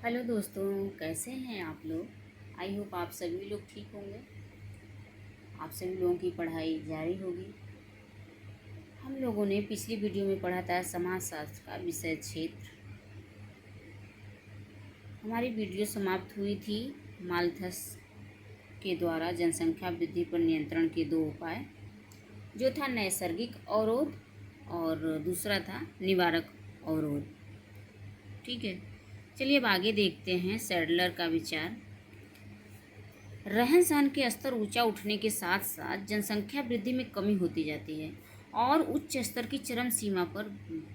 Hello दोस्तों, कैसे हैं आप लोग। आई होप आप सभी लोग ठीक होंगे। आप सभी लोगों की पढ़ाई जारी होगी। हम लोगों ने पिछली वीडियो में पढ़ा था समाजशास्त्र का विषय क्षेत्र। हमारी वीडियो समाप्त हुई थी माल्थस के द्वारा जनसंख्या वृद्धि पर नियंत्रण के दो उपाय, जो था नैसर्गिक अवरोध और दूसरा था निवारक अवरोध। ठीक है, चलिए अब आगे देखते हैं सैडलर का विचार। रहन सहन के स्तर ऊंचा उठने के साथ साथ जनसंख्या वृद्धि में कमी होती जाती है और उच्च स्तर की चरम सीमा पर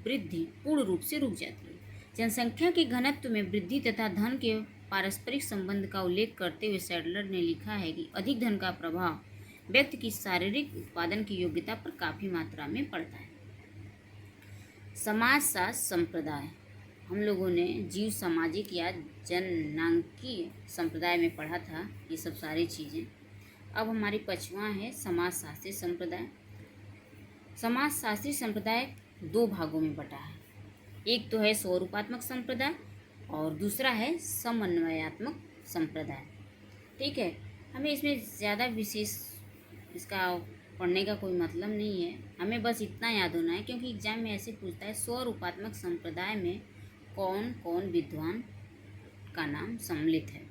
वृद्धि पूर्ण रूप से रुक जाती है। जनसंख्या के घनत्व में वृद्धि तथा धन के पारस्परिक संबंध का उल्लेख करते हुए सैडलर ने लिखा है कि अधिक धन का प्रभाव व्यक्ति की शारीरिक उत्पादन की योग्यता पर काफी मात्रा में पड़ता है। समाजशास्त्र संप्रदाय, हम लोगों ने जीव सामाजिक या जननांकीय संप्रदाय में पढ़ा था ये सब सारी चीज़ें। अब हमारी पांचवां है समाजशास्त्री संप्रदाय। समाजशास्त्री संप्रदाय दो भागों में बटा है। एक तो है स्वरूपात्मक संप्रदाय और दूसरा है समन्वयात्मक संप्रदाय। ठीक है, हमें इसमें ज़्यादा विशेष इसका पढ़ने का कोई मतलब नहीं है, हमें बस इतना याद होना है क्योंकि एग्जाम में ऐसे पूछता है स्वरूपात्मक संप्रदाय में कौन कौन विद्वान का नाम सम्मिलित है।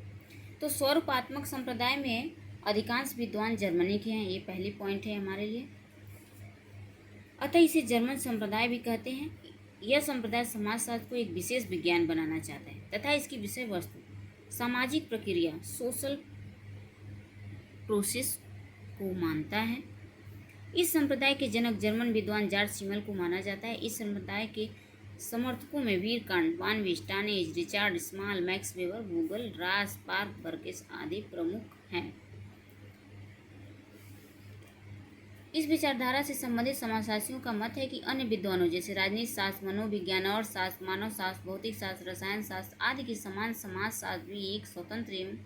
तो स्वरूपात्मक संप्रदाय में अधिकांश विद्वान जर्मनी के हैं, ये पहली पॉइंट है हमारे लिए। अतः इसे जर्मन संप्रदाय भी कहते हैं। यह संप्रदाय समाजशास्त्र को एक विशेष विज्ञान बनाना चाहता है तथा इसकी विषय वस्तु सामाजिक प्रक्रिया सोशल प्रोसेस को मानता है। इस संप्रदाय के जनक जर्मन विद्वान जॉर्ज सिमल को माना जाता है। इस संप्रदाय के समर्थकों में वीरकांट, वान विस्टानेज, Richard Small, Max Weber, Google, Ross, Park, Burgess आदि प्रमुख हैं। इस विचारधारा से संबंधित समाजशास्त्रियों का मत है कि अन्य विद्वानों जैसे राजनीति शास्त्र, मनोविज्ञान और शास्त्र, मानव शास्त्र, भौतिक शास्त्र, रसायन शास्त्र आदि के समान समाजशास्त्र भी एक स्वतंत्र एवं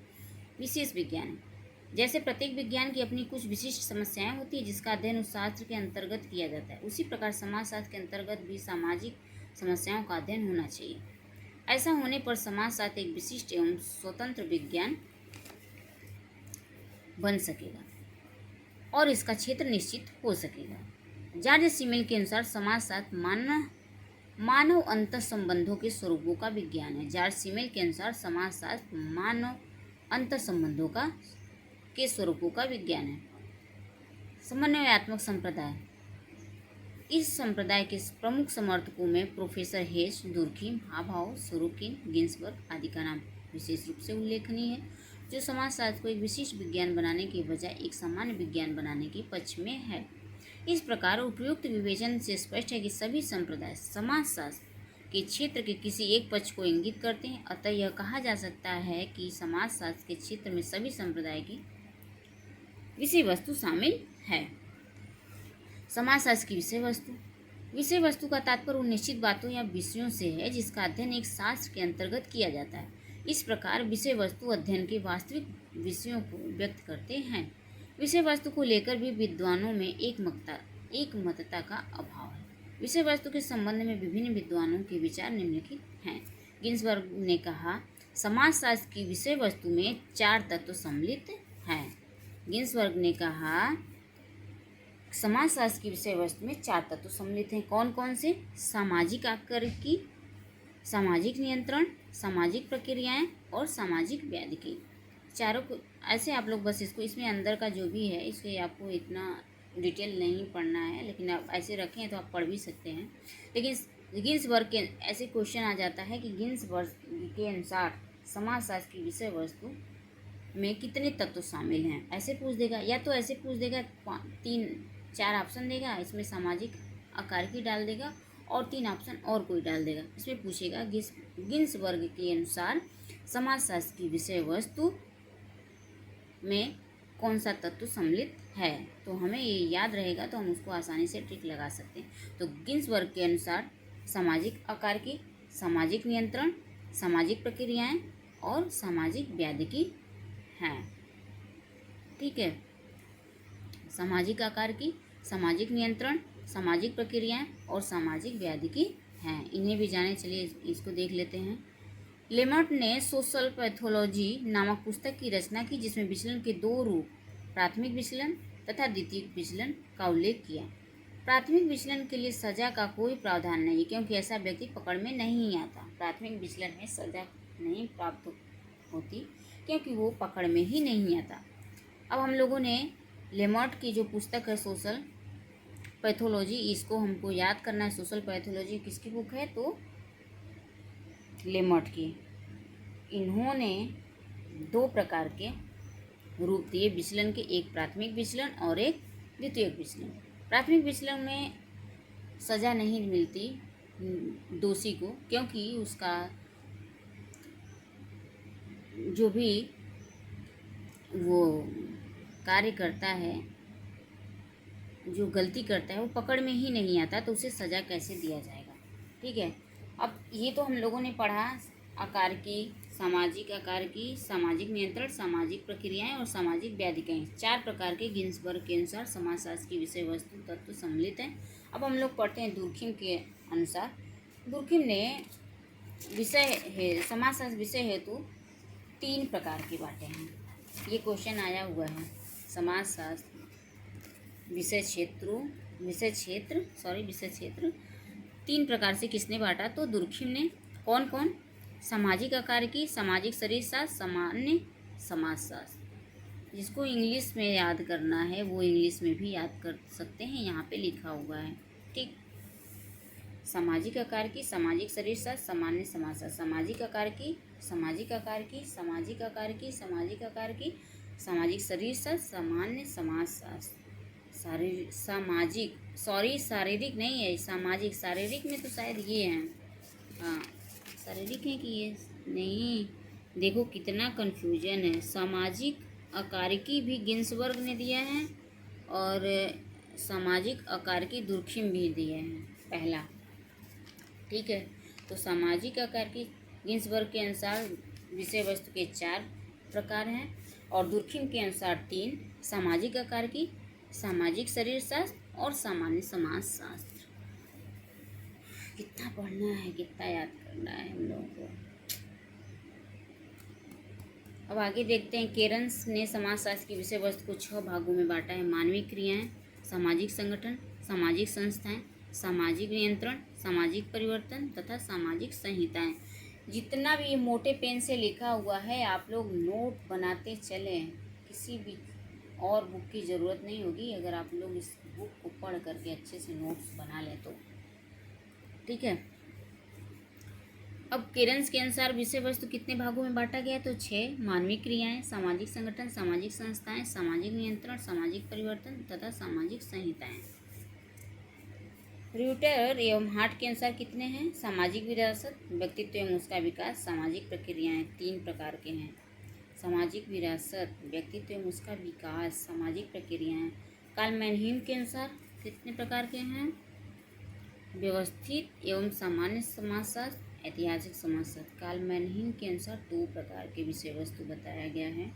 विशेष विज्ञान है। जैसे प्रत्येक विज्ञान की अपनी कुछ विशिष्ट समस्याएं होती है जिसका अध्ययन उस शास्त्र के अंतर्गत किया जाता है, उसी प्रकार समाजशास्त्र के अंतर्गत भी सामाजिक समस्याओं का अध्ययन होना चाहिए। ऐसा होने पर समाजशास्त्र एक विशिष्ट एवं स्वतंत्र विज्ञान बन सकेगा और इसका क्षेत्र निश्चित हो सकेगा। जॉर्ज सिमल के अनुसार समाजशास्त्र मानव अंतर संबंधों के स्वरूपों का विज्ञान है। जॉर्ज सिमल के अनुसार समाजशास्त्र मानव अंतर संबंधों के स्वरूपों का विज्ञान है। समन्वयात्मक संप्रदाय, इस संप्रदाय के प्रमुख समर्थकों में प्रोफेसर हेस, दुर्खीम, हाभाउ, सोरोकिन, गिन्सबर्ग आदि का नाम विशेष रूप से उल्लेखनीय है, जो समाजशास्त्र को एक विशिष्ट विज्ञान बनाने के बजाय एक सामान्य विज्ञान बनाने के पक्ष में है। इस प्रकार उपयुक्त विवेचन से स्पष्ट है कि सभी संप्रदाय समाजशास्त्र के क्षेत्र के किसी एक पक्ष को इंगित करते हैं। अतः यह कहा जा सकता है कि समाजशास्त्र के क्षेत्र में सभी संप्रदाय की विषय वस्तु शामिल है। समाजशास्त्र की विषय वस्तु का तात्पर्य उन निश्चित बातों या विषयों से है जिसका अध्ययन एक शास्त्र के अंतर्गत किया जाता है। इस प्रकार विषय वस्तु अध्ययन के वास्तविक विषयों को व्यक्त करते हैं। विषय वस्तु को लेकर भी विद्वानों में एकमतता का अभाव है। विषय वस्तु के संबंध में विभिन्न विद्वानों के विचार निम्नलिखित हैं। गिन्सबर्ग ने कहा, समाजशास्त्र की विषय वस्तु में 4 तत्व सम्मिलित हैं। गिन्सबर्ग ने कहा, समाजशास्त्र की विषय वस्तु में 4 तत्व सम्मिलित हैं। कौन कौन से? सामाजिक आकर्षकी, सामाजिक नियंत्रण, सामाजिक प्रक्रियाएं और सामाजिक व्याधिकी। चारों को ऐसे आप लोग बस इसको इसमें अंदर का जो भी है इसके आपको इतना डिटेल नहीं पढ़ना है, लेकिन आप ऐसे रखें तो आप पढ़ भी सकते हैं। लेकिन गिन्सबर्ग के ऐसे क्वेश्चन आ जाता है कि गिन्सबर्ग के अनुसार समाजशास्त्र की विषय वस्तु में कितने तत्व शामिल हैं, ऐसे पूछ देगा। या तो ऐसे पूछ देगा, 3-4 ऑप्शन देगा, इसमें सामाजिक आकार की डाल देगा और 3 ऑप्शन और कोई डाल देगा। इसमें पूछेगा गिन्सबर्ग के अनुसार समाजशास्त्र की विषय वस्तु में कौन सा तत्व सम्मिलित है। तो हमें ये याद रहेगा तो हम उसको आसानी से ट्रिक लगा सकते हैं। तो गिन्सबर्ग के अनुसार सामाजिक आकार की, सामाजिक नियंत्रण, सामाजिक प्रक्रियाएं और सामाजिक व्याधिकी हैं। ठीक है, सामाजिक आकार की, सामाजिक नियंत्रण, सामाजिक प्रक्रियाएं और सामाजिक व्याधिकी हैं। इन्हें भी जाने, चलिए इसको देख लेते हैं। लेमर्ट ने सोशल पैथोलॉजी नामक पुस्तक की रचना की, जिसमें विचलन के दो रूप, प्राथमिक विचलन तथा द्वितीयक विचलन का उल्लेख किया। प्राथमिक विचलन के लिए सजा का कोई प्रावधान नहीं, क्योंकि ऐसा व्यक्ति पकड़ में नहीं आता। प्राथमिक विचलन में सजा नहीं प्राप्त होती, क्योंकि वो पकड़ में ही नहीं आता। अब हम लोगों ने लेमर्ट की जो पुस्तक है सोशल पैथोलॉजी, इसको हमको याद करना है। सोशल पैथोलॉजी किसकी बुक है? तो लेमर्ट की। इन्होंने दो प्रकार के रूप दिए विचलन के, एक प्राथमिक विचलन और एक द्वितीयक विचलन। प्राथमिक विचलन में सजा नहीं मिलती दोषी को, क्योंकि उसका जो भी वो कार्य करता है, जो गलती करता है, वो पकड़ में ही नहीं आता, तो उसे सजा कैसे दिया जाएगा। ठीक है, अब ये तो हम लोगों ने पढ़ा आकार की, सामाजिक आकार की, सामाजिक नियंत्रण, सामाजिक प्रक्रियाएं और सामाजिक व्याधिकाएं। 4 प्रकार के गिन्सबर्ग के अनुसार समाजशास्त्र की विषय वस्तु तत्व सम्मिलित हैं। अब हम लोग पढ़ते हैं दुर्खिम के अनुसार। दुर्खिम ने समाजशास्त्र विषय हेतु 3 प्रकार के बांटे हैं। ये क्वेश्चन आया हुआ है। समाजशास्त्र विषय क्षेत्र 3 प्रकार से किसने बांटा? तो दुर्खिम ने। कौन कौन? सामाजिक आकार की, सामाजिक शरीरशास्त्र, सामान्य समाजशास्त्र। जिसको इंग्लिश में याद करना है वो इंग्लिश में भी याद कर सकते हैं, यहाँ पे लिखा हुआ है। ठीक, सामाजिक आकार की, सामाजिक शरीरशास्त्र, सामान्य समाजशास्त्र। सामाजिक आकार की, सामाजिक आकार की, सामाजिक आकार की, सामाजिक आकार की, सामाजिक शरीरशास्त्र, सामान्य समाजशास्त्र। शारीरिक नहीं है, सामाजिक। शारीरिक में तो शायद ये है, हाँ शारीरिक है कि ये नहीं। देखो कितना कन्फ्यूजन है। सामाजिक आकारिकी भी गिन्सबर्ग ने दिया है और सामाजिक आकारिकी दुर्खिम भी दिए हैं पहला। ठीक है, तो सामाजिक आकारिकी गिन्सबर्ग के अनुसार विषय वस्तु के 4 प्रकार हैं और दुर्खिम के अनुसार 3। सामाजिक आकारिकी, सामाजिक शरीरशास्त्र और सामान्य समाजशास्त्र। कितना पढ़ना है, कितना याद करना है हम लोगों को। अब आगे देखते हैं। केरन्स ने समाजशास्त्र की विषय वस्तु को 6 भागों में बांटा है। मानवीय क्रियाएं, सामाजिक संगठन, सामाजिक संस्थाएं, सामाजिक नियंत्रण, सामाजिक परिवर्तन तथा सामाजिक संहिताएं। जितना भी ये मोटे पेन से लिखा हुआ है आप लोग नोट बनाते चलें, किसी भी और बुक की ज़रूरत नहीं होगी अगर आप लोग इस बुक को पढ़ करके अच्छे से नोट्स बना लें तो। ठीक है, अब केरन्स के अनुसार विषय वस्तु कितने भागों में बांटा गया? तो 6। मानवीय क्रियाएं, सामाजिक संगठन, सामाजिक संस्थाएं, सामाजिक नियंत्रण, सामाजिक परिवर्तन तथा सामाजिक संहिताएं। र्यूटर एवं हार्ट के अनुसार कितने हैं? सामाजिक विरासत, व्यक्तित्व एवं उसका विकास, सामाजिक प्रक्रियाएं 3 प्रकार के हैं। सामाजिक विरासत, व्यक्तित्व एवं उसका विकास, सामाजिक प्रक्रियाएं। कार्ल मैनहीम के अनुसार कितने प्रकार के हैं? व्यवस्थित एवं सामान्य समाजशास्त्र, ऐतिहासिक समाजशास्त्र। कार्ल मैनहीम के अनुसार 2 प्रकार के विषय वस्तु बताया गया है।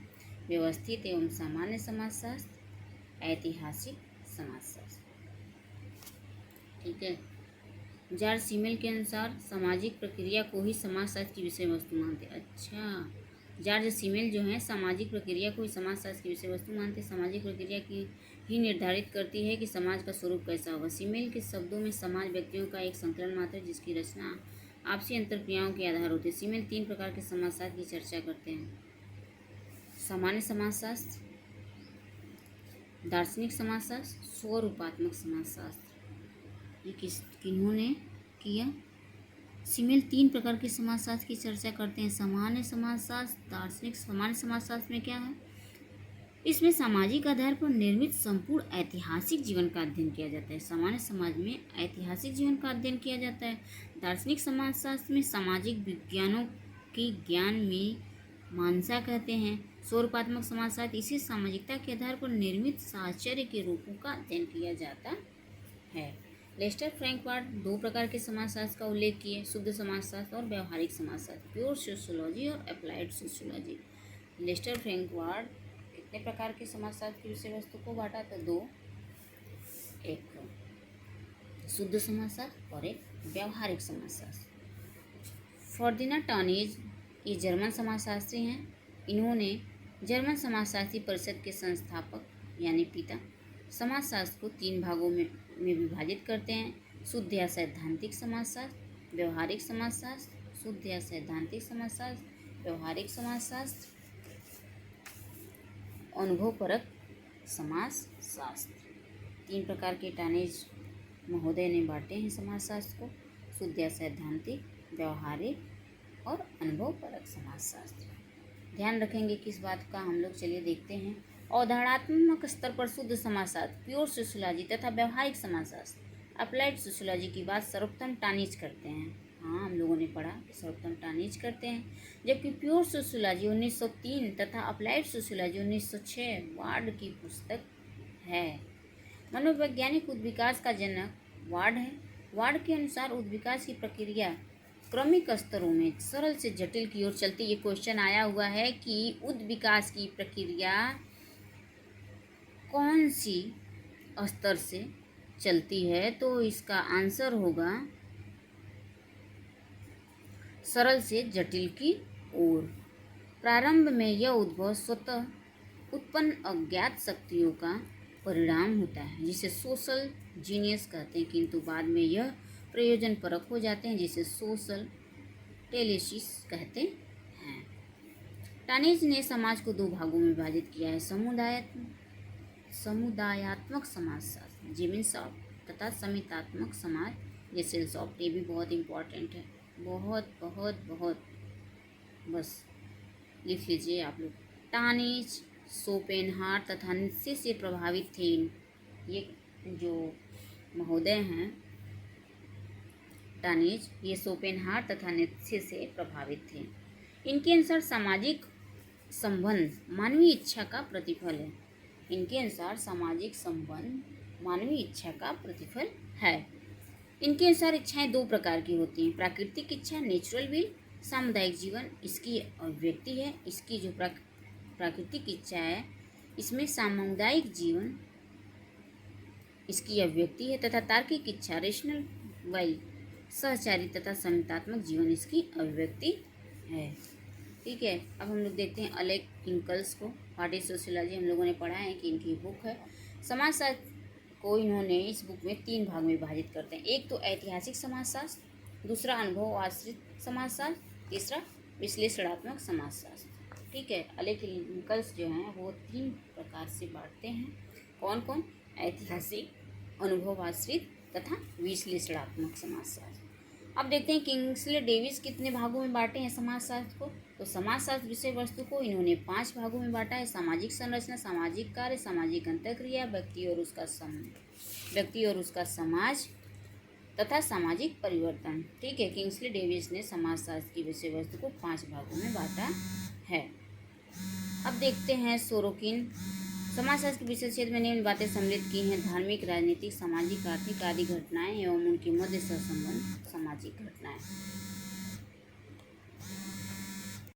व्यवस्थित एवं सामान्य समाजशास्त्र, ऐतिहासिक समाजशास्त्र। ठीक है, जॉर्ज सिमेल के अनुसार सामाजिक प्रक्रिया को ही समाजशास्त्र की विषय वस्तु मानते। अच्छा, जॉर्ज सिमेल जो है सामाजिक प्रक्रिया को ही समाजशास्त्र की विषय वस्तु मानते। सामाजिक प्रक्रिया की ही निर्धारित करती है कि समाज का स्वरूप कैसा होगा। सिमेल के शब्दों में समाज व्यक्तियों का एक संकलन मात्र है जिसकी रचना आपसी अंतरक्रियाओं के आधार होती है। सिमेल 3 प्रकार के समाजशास्त्र की चर्चा करते हैं। सामान्य समाजशास्त्र, दार्शनिक समाजशास्त्र, स्वरूपात्मक समाजशास्त्र। ये किन्होंने किया? सिमेल 3 प्रकार के समाजशास्त्र की चर्चा करते हैं। सामान्य समाजशास्त्र, दार्शनिक। सामान्य समाजशास्त्र में क्या है? इसमें सामाजिक आधार पर निर्मित संपूर्ण ऐतिहासिक जीवन का अध्ययन किया जाता है। सामान्य समाज में ऐतिहासिक जीवन का अध्ययन किया जाता है। दार्शनिक समाजशास्त्र में सामाजिक विज्ञानों के ज्ञान में मानसा कहते हैं। स्वरूपात्मक समाजशास्त्र इसी सामाजिकता के आधार पर निर्मित साहचर्य के रूपों का अध्ययन किया जाता है। लेस्टर फ्रैंकवार्ड 2 प्रकार के समाजशास्त्र का उल्लेख किए, शुद्ध समाजशास्त्र और व्यवहारिक समाजशास्त्र, प्योर सोशियोलॉजी और अप्लाइड सोशियोलॉजी। लेस्टर फ्रैंकवार्ड कितने प्रकार के समाजशास्त्र की विषय वस्तु को बांटा? तो 2, एक शुद्ध समाजशास्त्र और एक व्यवहारिक समाजशास्त्र। फर्दिनांड टर्नेज ये जर्मन समाजशास्त्री हैं। इन्होंने जर्मन समाजशास्त्री परिषद के संस्थापक यानी पिता समाजशास्त्र को 3 भागों में विभाजित करते हैं: शुद्ध या सैद्धांतिक समाजशास्त्र, व्यवहारिक समाजशास्त्र, शुद्ध या सैद्धांतिक समाजशास्त्र, व्यवहारिक समाजशास्त्र, अनुभवपरक समाजशास्त्र। 3 प्रकार के टानेज महोदय ने बांटे हैं समाजशास्त्र को: शुद्ध या सैद्धांतिक, व्यवहारिक और अनुभवपरक समाजशास्त्र। ध्यान रखेंगे किस बात का हम लोग, चलिए देखते हैं। अवधारणात्मक स्तर पर शुद्ध समाजशास्त्र, प्योर सोशियोलॉजी तथा व्यवहारिक समाजशास्त्र, अप्लाइड सोशियोलॉजी की बात सर्वोत्तम टानीज करते हैं। हाँ, हम लोगों ने पढ़ा कि सर्वोत्तम टानीज करते हैं। जबकि प्योर सोशियोलॉजी 1903 तथा अप्लाइड सोशियोलॉजी 1906 वार्ड की पुस्तक है। मनोवैज्ञानिक उद्विकास का जनक वार्ड है। वार्ड के अनुसार उद्विकास की प्रक्रिया क्रमिक स्तरों में सरल से जटिल की ओर चलती। ये क्वेश्चन आया हुआ है कि उद्विकास की प्रक्रिया कौन सी स्तर से चलती है, तो इसका आंसर होगा सरल से जटिल की ओर। प्रारंभ में यह उद्भव स्वतः उत्पन्न अज्ञात शक्तियों का परिणाम होता है, जिसे सोशल जीनियस कहते हैं, किंतु बाद में यह प्रयोजन परक हो जाते हैं, जिसे सोशल टेलेसिस कहते हैं। टानेज ने समाज को 2 भागों में विभाजित किया है: समुदायात्मक समाजशास्त्र जीमिनसॉफ्ट तथा समितात्मक समाज जेसेलसॉफ्ट। ये भी बहुत इम्पोर्टेंट है, बहुत बहुत बहुत, बस लिख लीजिए आप लोग। टानेज शोपेनहावर तथा नीत्शे से प्रभावित थे। ये जो महोदय हैं टानेज, ये शोपेनहावर तथा नीत्शे से प्रभावित थे। इनके अनुसार सामाजिक संबंध मानवीय इच्छा का प्रतिफल है। इनके अनुसार सामाजिक संबंध मानवीय इच्छा का प्रतिफल है। इनके अनुसार इच्छाएं 2 प्रकार की होती हैं: प्राकृतिक इच्छा नेचुरल विल, सामुदायिक जीवन इसकी अभिव्यक्ति है। इसकी जो प्राकृतिक इच्छा है, इसमें सामुदायिक जीवन इसकी अभिव्यक्ति है, तथा तार्किक इच्छा रेशनल विल सहचारी तथा समितात्मक जीवन इसकी अभिव्यक्ति है। ठीक है, अब हम लोग देखते हैं अलेक इंकल्स को। व्हाट इज सोशियोलॉजी हम लोगों ने पढ़ा है कि इनकी बुक है। समाजशास्त्र को इन्होंने इस बुक में 3 भाग में विभाजित करते हैं: एक तो ऐतिहासिक समाजशास्त्र, दूसरा अनुभव आश्रित समाजशास्त्र, तीसरा विश्लेषणात्मक समाजशास्त्र। ठीक है, अलेक इंकल्स जो हैं वो 3 प्रकार से बांटते हैं। कौन कौन? ऐतिहासिक, अनुभव आश्रित तथा विश्लेषणात्मक समाजशास्त्र। अब देखते हैं किंग्सले डेविस कितने भागों में बांटे हैं समाजशास्त्र को। तो समाजशास्त्र विषय वस्तु को इन्होंने 5 भागों में बांटा है: सामाजिक संरचना, सामाजिक कार्य, सामाजिक अंतःक्रिया, व्यक्ति और उसका समाज तथा सामाजिक परिवर्तन। ठीक है, किंग्सले डेविस ने समाजशास्त्र की विषय वस्तु को 5 भागों में बांटा है। अब देखते हैं सोरोकिन। समाजशास्त्र के विषय क्षेत्र में निम्न बातें सम्मिलित की हैं: धार्मिक, राजनीतिक, सामाजिक, आर्थिक आदि घटनाएं एवं उनके मध्य सहसंबंध सामाजिक घटनाएं।